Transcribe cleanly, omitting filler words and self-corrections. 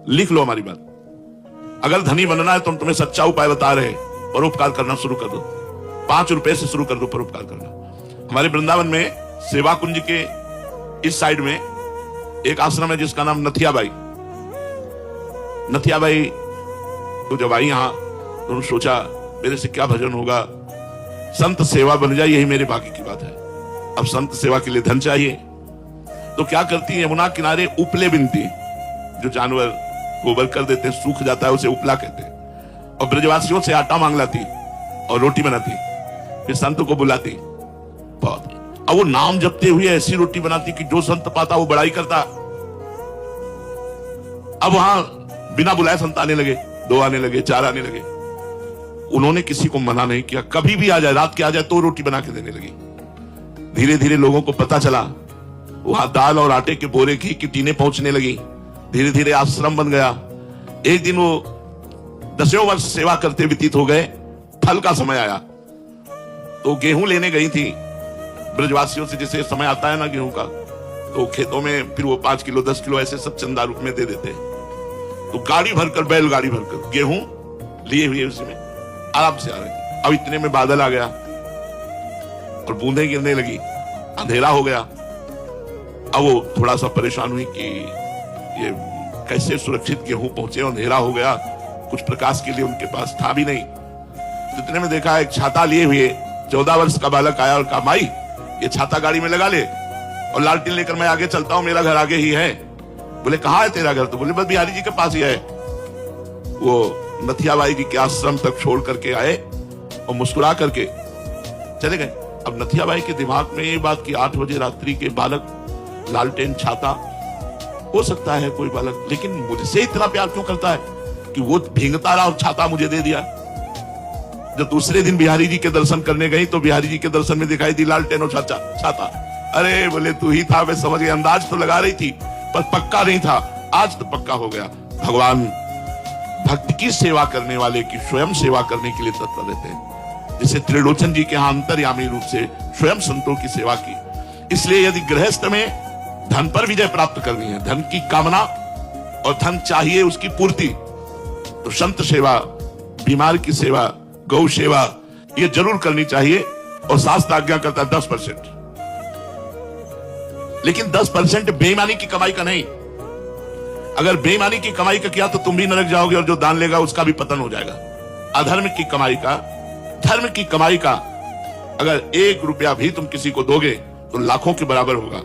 लिख लो हमारी बात। अगर धनी बनना है तो हम तुम्हें सच्चा उपाय बता रहे हैं, परोपकार करना शुरू कर दो। 5 रुपए से शुरू कर दो परोपकार करना। हमारे वृंदावन में सेवा कुंज के इस साइड में एक आश्रम है जिसका नाम नथियाबाई। नथियाबाई तो जब आई यहां तो उन्होंने सोचा मेरे से क्या भजन होगा, संत सेवा बन जाए, यही मेरे भाग्य की बात है। अब संत सेवा के लिए धन चाहिए, तो क्या करती है, यमुना किनारे उपले बिनती, जो जानवर गोबर कर देते हैं, सूख जाता है, उसे उपला कहते हैं, और ब्रजवासियों से आटा मांग लाती और रोटी बनाती, फिर संत को बुलाती। बहुत अब वो नाम जपते हुए ऐसी रोटी बनाती कि जो संत पाता वो बड़ाई करता। अब वहां बिना बुलाए संत आने लगे, 2 आने लगे, 4 आने लगे। उन्होंने किसी को मना नहीं किया, कभी भी आ जाए, रात के आ जाए तो रोटी बना के देने लगी। धीरे धीरे लोगों को पता चला, वहां दाल और आटे के बोरे, घी की टीनें पहुंचने लगी। धीरे धीरे आश्रम बन गया। एक दिन वो 10 वर्ष सेवा करते व्यतीत हो गए। फल का समय आया तो गेहूं लेने गई थी ब्रजवासियों से, जैसे समय आता है ना गेहूं का, तो खेतों में फिर वो 5 किलो 10 किलो ऐसे सब चंदा रूप में दे देते हैं। तो गाड़ी भरकर, बैलगाड़ी भरकर गेहूं लिए हुए उसमें आराम से आ रहे। अब इतने में बादल आ गया और बूंदें गिरने लगी, अंधेरा हो गया। अब वो थोड़ा सा परेशान हुई कि ये कैसे सुरक्षित गेहूं पहुंचे, अंधेरा हो गया, कुछ प्रकाश के लिए उनके पास था भी नहीं। इतने में देखा एक छाता लिए हुए 14 वर्ष का बालक आया और कहा, माई ये छाता गाड़ी में लगा ले और लालटेन लेकर मैं आगे चलता हूं, मेरा घर आगे ही है। बोले कहाँ है तेरा घर? तो बोले बस बिहारी जी के पास ही है। वो नथियाबाई जी के आश्रम तक छोड़ करके आए और मुस्कुरा करके चले गए। अब नथियाबाई के दिमाग में ये बात कि 8 बजे रात्रि के बालक, लालटेन, छाता, हो सकता है कोई बालक, लेकिन मुझसे इतना प्यार क्यों करता है कि वो भींगता रहा और छाता मुझे दे दिया। जब दूसरे दिन बिहारी जी के दर्शन करने गई तो बिहारी जी के दर्शन में दिखाई दी लालटेन और छाता। अरे बोले तू ही था, मैं समझ गई। अंदाज तो लगा रही थी पर पक्का नहीं था, आज तो पक्का हो गया। भगवान भक्त की सेवा करने वाले की स्वयं सेवा करने के लिए तत्पर रहते हैं। जैसे त्रिलोचन जी के यहां अंतर्यामी रूप से स्वयं संतों की सेवा की। इसलिए यदि गृहस्थ में धन पर विजय प्राप्त करनी है, धन की कामना और धन चाहिए उसकी पूर्ति, तो संत सेवा, बीमार की सेवा, गौ सेवा, ये जरूर करनी चाहिए। और शास्त्र आज्ञा करता है 10%, लेकिन 10% बेईमानी की कमाई का नहीं। अगर बेईमानी की कमाई का किया तो तुम भी नरक जाओगे और जो दान लेगा उसका भी पतन हो जाएगा। अधर्म की कमाई का, धर्म की कमाई का अगर 1 रुपया भी तुम किसी को दोगे तो लाखों के बराबर होगा।